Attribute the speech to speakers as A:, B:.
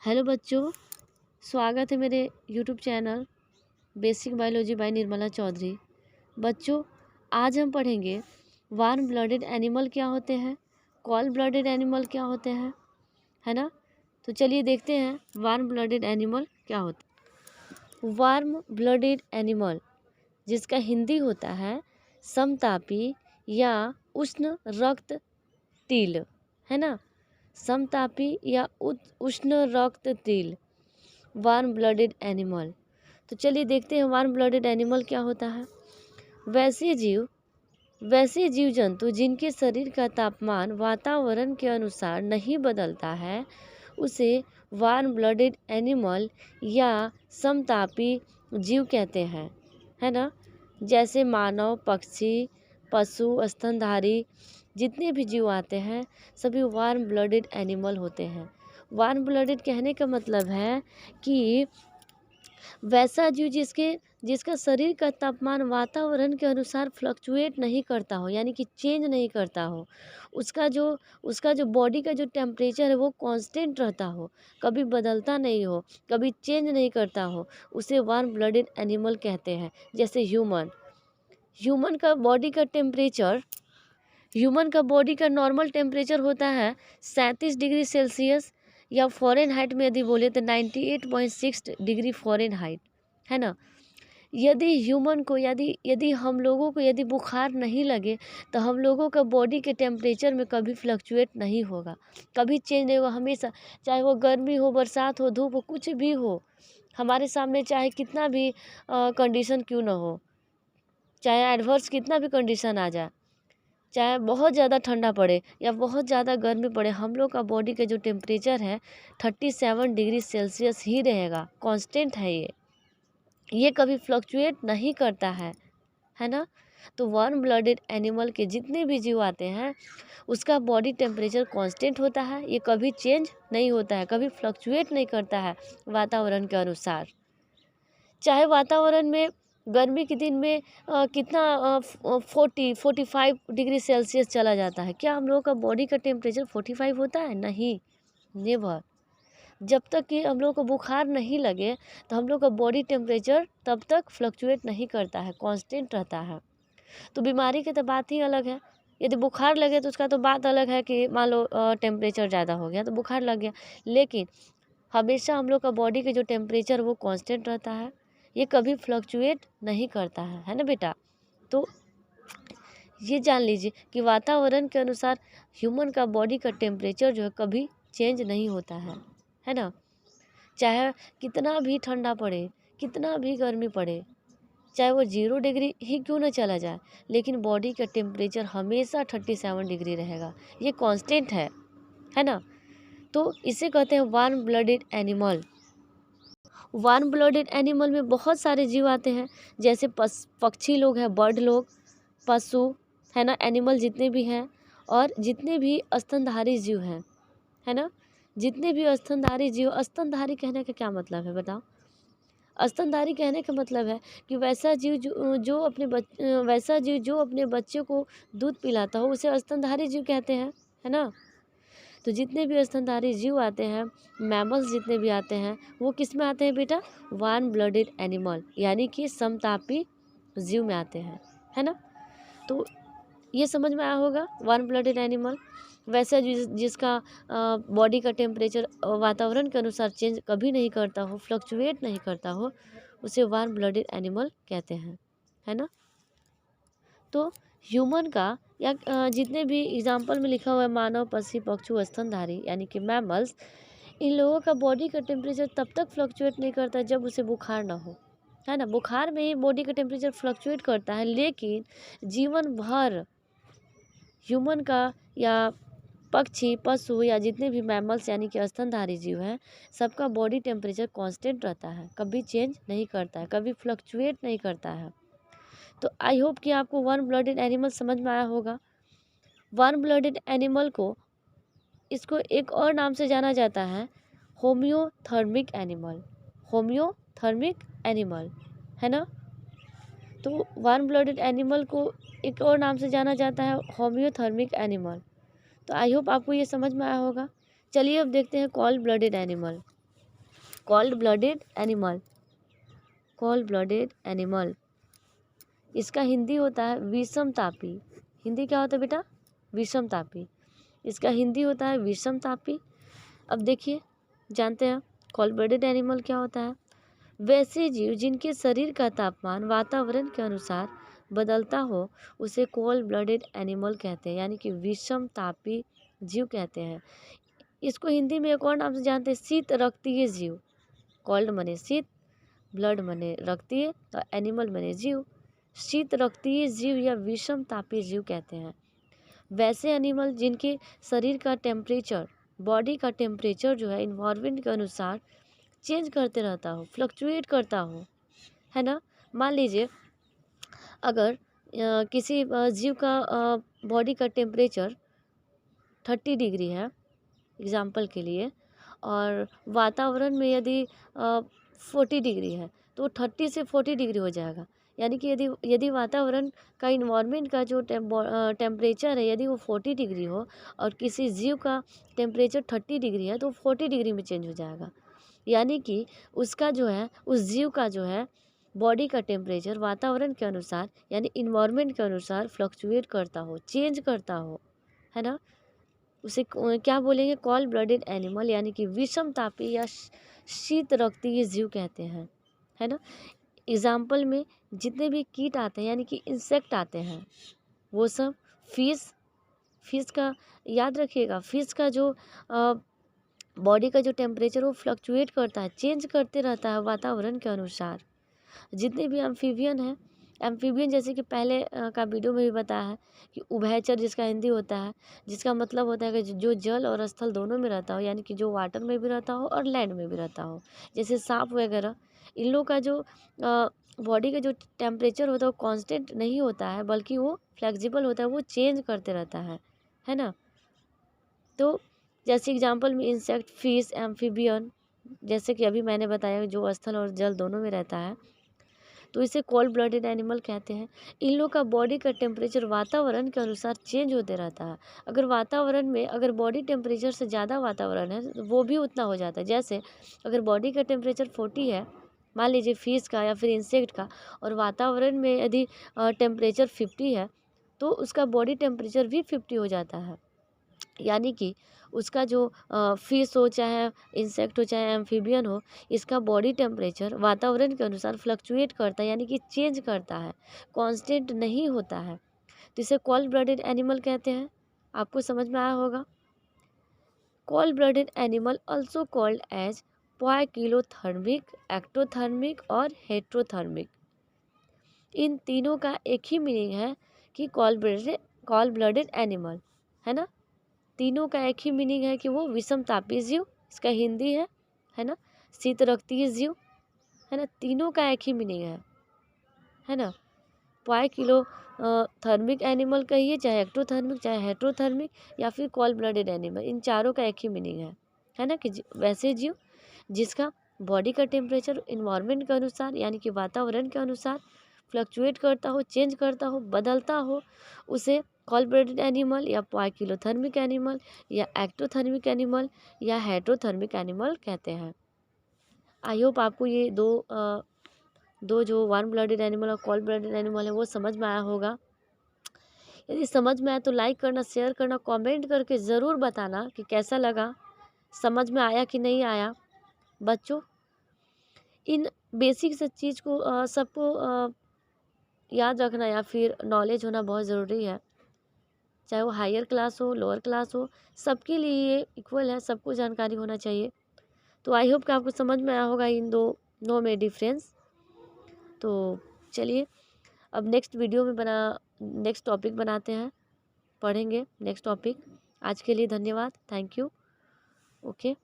A: Hello बच्चों, स्वागत है मेरे YouTube channel basic biology by Nirmala Chaudhary. बच्चों, आज हम पढ़ेंगे वार्म ब्लडेड एनिमल क्या होते हैं, कॉल्ड ब्लडेड एनिमल क्या होते हैं, है ना। तो चलिए देखते हैं वार्म ब्लडेड एनिमल क्या होते हैं। वार्म ब्लडेड एनिमल, जिसका हिंदी होता है समतापी या उष्ण रक्त तिल, है ना। समतापी या उष्ण रक्त तिल, वार्म ब्लडेड एनिमल। तो चलिए देखते हैं वार्म ब्लडेड एनिमल क्या होता है। वैसे जीव जंतु जिनके शरीर का तापमान वातावरण के अनुसार नहीं बदलता है, उसे वार्म ब्लडेड एनिमल या समतापी जीव कहते हैं, है ना। जैसे मानव, पक्षी, पशु, स्तनधारी, जितने भी जीव आते हैं सभी वार्म ब्लडेड एनिमल होते हैं। वार्म ब्लडेड कहने का मतलब है कि वैसा जीव जिसका शरीर का तापमान वातावरण के अनुसार फ्लक्चुएट नहीं करता हो, यानी कि चेंज नहीं करता हो। उसका जो बॉडी का जो टेम्परेचर है वो कांस्टेंट रहता हो, कभी बदलता नहीं हो, कभी चेंज नहीं करता हो, उसे वार्म ब्लडेड एनिमल कहते हैं। जैसे ह्यूमन का बॉडी का नॉर्मल टेम्परेचर होता है 37 डिग्री सेल्सियस, या फ़ारेनहाइट में यदि बोले तो 98.6 डिग्री फ़ारेनहाइट, है ना। यदि हम लोगों को यदि बुखार नहीं लगे तो हम लोगों का बॉडी के टेम्परेचर में कभी फ्लक्चुएट नहीं होगा, कभी चेंज नहीं होगा। हमेशा, चाहे वो गर्मी हो, बरसात हो, धूप हो, कुछ भी हो, हमारे सामने चाहे कितना भी कंडीशन क्यों ना हो, चाहे एडवर्स कितना भी कंडीशन आ जाए, चाहे बहुत ज़्यादा ठंडा पड़े या बहुत ज़्यादा गर्मी पड़े, हम लोग का बॉडी का जो टेम्परेचर है 37 डिग्री सेल्सियस ही रहेगा, कांस्टेंट है ये कभी फ्लक्चुएट नहीं करता है ना। तो वार्म ब्लडेड एनिमल के जितने भी जीव आते हैं उसका बॉडी टेम्परेचर कांस्टेंट होता है, ये कभी चेंज नहीं होता है, कभी फ्लक्चुएट नहीं करता है वातावरण के अनुसार। चाहे वातावरण में गर्मी के दिन में कितना 45 डिग्री सेल्सियस चला जाता है, क्या हम लोगों का बॉडी का टेम्परेचर 45 होता है? नहीं, नेवर। जब तक कि हम लोग को बुखार नहीं लगे तो हम लोग का बॉडी टेम्परेचर तब तक फ्लक्चुएट नहीं करता है, कांस्टेंट रहता है। तो बीमारी की तो बात ही अलग है। यदि बुखार लगे तो उसका तो बात अलग है कि मान लो टेम्परेचर ज़्यादा हो गया तो बुखार लग गया, लेकिन हमेशा हम लोग का बॉडी के जो टेम्परेचर वो कांस्टेंट रहता है, ये कभी फ्लक्चुएट नहीं करता है ना बेटा। तो ये जान लीजिए कि वातावरण के अनुसार ह्यूमन का बॉडी का टेम्परेचर जो है कभी चेंज नहीं होता है ना। चाहे कितना भी ठंडा पड़े, कितना भी गर्मी पड़े, चाहे वो 0 डिग्री ही क्यों ना चला जाए, लेकिन बॉडी का टेम्परेचर हमेशा 37 डिग्री रहेगा, ये कांस्टेंट है ना। तो इसे कहते हैं warm blooded animal. Warm blooded animal में बहुत सारे जीव आते हैं, जैसे पक्षी लोग हैं, बर्ड लोग, पशु, है ना, एनिमल जितने भी हैं, और जितने भी स्तनधारी जीव हैं, है ना। जितने भी स्तनधारी जीव, स्तनधारी कहने का क्या मतलब है बताओ? स्तनधारी कहने का मतलब है कि वैसा जीव जो अपने बच्चे को दूध पिलाता हो, उसे स्तनधारी जीव कहते हैं, है ना। तो जितने भी स्तनधारी जीव आते हैं, मैमल्स जितने भी आते हैं, वो किस में आते हैं बेटा? वार्म ब्लडेड एनिमल, यानी कि समतापी जीव में आते हैं, है ना। तो ये समझ में आया होगा वार्म ब्लडेड एनिमल। वैसा जिसका बॉडी का टेम्परेचर वातावरण के अनुसार चेंज कभी नहीं करता हो, फ्लक्चुएट नहीं करता हो, उसे वार्म ब्लडेड एनिमल कहते हैं, है ना। तो ह्यूमन का या जितने भी एग्जाम्पल में लिखा हुआ है, मानव, पक्षी, पक्षु, स्तनधारी, यानी कि मैमल्स, इन लोगों का बॉडी का टेम्परेचर तब तक फ्लक्चुएट नहीं करता जब उसे बुखार ना हो, है ना। बुखार में ही बॉडी का टेम्परेचर फ्लक्चुएट करता है, लेकिन जीवन भर ह्यूमन का या पक्षी, पशु या जितने भी मैमल्स यानी कि स्तनधारी जीव हैं, सबका बॉडी टेम्परेचर कांस्टेंट रहता है, कभी चेंज नहीं करता है, कभी फ्लक्चुएट नहीं करता है। तो आई होप कि आपको वार्म ब्लडेड एनिमल समझ में आया होगा। वार्म ब्लडेड एनिमल को इसको एक और नाम से जाना जाता है, होम्योथर्मिक एनिमल। होम्योथर्मिक एनिमल, है ना। तो वार्म ब्लडेड एनिमल को एक और नाम से जाना जाता है, होम्योथर्मिक एनिमल। तो आई होप आपको ये समझ में आया होगा। चलिए अब देखते हैं called blooded animal. Called blooded animal, called blooded animal, इसका हिंदी होता है विषम तापी। हिंदी क्या होता है बेटा? विषम तापी। इसका हिंदी होता है विषम तापी। अब देखिए, जानते हैं कॉल्ड ब्लडेड एनिमल क्या होता है? वैसे जीव जिनके शरीर का तापमान वातावरण के अनुसार बदलता हो उसे कोल्ड ब्लडेड एनिमल कहते हैं, यानी कि विषम तापी जीव कहते हैं। इसको हिंदी में एक और नाम से जानते हैं, शीत रक्तीय जीव। कोल्ड मने शीत, ब्लड मने रक्तीय, और एनिमल मने जीव। शीत रक्तीय जीव या विषम तापी जीव कहते हैं वैसे एनिमल जिनके शरीर का टेम्परेचर, बॉडी का टेम्परेचर जो है इन्वायरमेंट के अनुसार चेंज करते रहता हो, फ्लक्चुएट करता हो, है ना। मान लीजिए अगर किसी जीव का बॉडी का टेम्परेचर 30 डिग्री है एग्जाम्पल के लिए, और वातावरण में यदि 40 डिग्री है तो 30 से 40 डिग्री हो जाएगा। यानी कि यदि वातावरण का इन्वायरमेंट का जो टेम्परेचर है यदि वो 40 डिग्री हो और किसी जीव का टेम्परेचर 30 डिग्री है तो 40 डिग्री में चेंज हो जाएगा। यानी कि उसका जो है, उस जीव का जो है बॉडी का टेम्परेचर वातावरण के अनुसार यानी इन्वायरमेंट के अनुसार फ्लक्चुएट करता हो, चेंज करता हो, है ना। उसे क्या बोलेंगे? कॉल्ड ब्लडेड एनिमल, यानी कि विषम तापी या शीत रक्तीय जीव कहते हैं, है ना। एग्जाम्पल में जितने भी कीट आते हैं यानी कि इंसेक्ट आते हैं वो सब फिश का याद रखिएगा, फिश का जो बॉडी का जो टेम्परेचर वो फ्लक्चुएट करता है, चेंज करते रहता है वातावरण के अनुसार। जितने भी एम्फीबियन हैं, एम्फीबियन जैसे कि पहले का वीडियो में भी बताया है कि उभयचर जिसका हिंदी होता है, जिसका मतलब होता है कि जो जल और स्थल दोनों में रहता हो, यानी कि जो वाटर में भी रहता हो और लैंड में भी रहता हो। जैसे सांप वगैरह, इन लोग का जो बॉडी का जो टेम्परेचर होता है वो कांस्टेंट नहीं होता है, बल्कि वो फ्लेक्सिबल होता है, वो चेंज करते रहता है ना। तो जैसे एग्जाम्पल में इंसेक्ट, फिश, एम्फीबियन, जैसे कि अभी मैंने बताया जो स्थल और जल दोनों में रहता है, तो इसे कोल्ड ब्लडेड एनिमल कहते हैं। इन लोग का बॉडी का टेम्परेचर वातावरण के अनुसार चेंज होते रहता है। अगर वातावरण में अगर बॉडी टेम्परेचर से ज़्यादा वातावरण है तो वो भी उतना हो जाता है। जैसे अगर बॉडी का टेम्परेचर 40 है, मान लीजिए फिश का या फिर इंसेक्ट का, और वातावरण में यदि टेम्परेचर 50 है तो उसका बॉडी टेम्परेचर भी 50 हो जाता है। यानी कि उसका जो फिश हो, चाहे इंसेक्ट हो, चाहे एम्फीबियन हो, इसका बॉडी टेम्परेचर वातावरण के अनुसार फ्लक्चुएट करता है, यानी कि चेंज करता है, कांस्टेंट नहीं होता है। तो इसे कोल्ड ब्लडेड एनिमल कहते हैं। आपको समझ में आया होगा। Cold blooded animal also called as poikilothermic, ectothermic और हेट्रोथर्मिक। इन तीनों का एक ही मीनिंग है कि कोल्ड ब्लडेड एनिमल, है ना। तीनों का एक ही मीनिंग है कि वो विषम तापी जीव, इसका हिंदी है ना, शीत रक्तीय जीव, है ना। तीनों का एक ही मीनिंग है ना। पाई किलो थर्मिक एनिमल कहिए, चाहे एक्टोथर्मिक, चाहे हेट्रोथर्मिक, या फिर कोल्ड ब्लडेड एनिमल, इन चारों का एक ही मीनिंग है ना, कि वैसे जीव जिसका बॉडी का टेम्परेचर इन्वायरमेंट के अनुसार यानी कि वातावरण के अनुसार फ्लक्चुएट करता हो, चेंज करता हो, बदलता हो, उसे कोल्ड ब्लडेड एनिमल या पाइकिलोथर्मिक एनिमल या एक्टोथर्मिक एनिमल या हेट्रोथर्मिक एनिमल कहते हैं। आई होप आपको ये दो जो वार्म ब्लडेड एनिमल और कोल्ड ब्लडेड एनिमल है वो समझ में आया होगा। यदि समझ में आया तो लाइक करना, शेयर करना, कमेंट करके ज़रूर बताना कि कैसा लगा, समझ में आया कि नहीं आया। बच्चों, इन बेसिक से चीज़ को सबको याद रखना या फिर नॉलेज होना बहुत ज़रूरी है। चाहे वो हायर क्लास हो, लोअर क्लास हो, सबके लिए ये इक्वल है, सबको जानकारी होना चाहिए। तो आई होप कि आपको समझ में आया होगा इन दोनों में डिफरेंस। तो चलिए अब नेक्स्ट टॉपिक बनाते हैं, पढ़ेंगे नेक्स्ट टॉपिक। आज के लिए धन्यवाद, थैंक यू, ओके।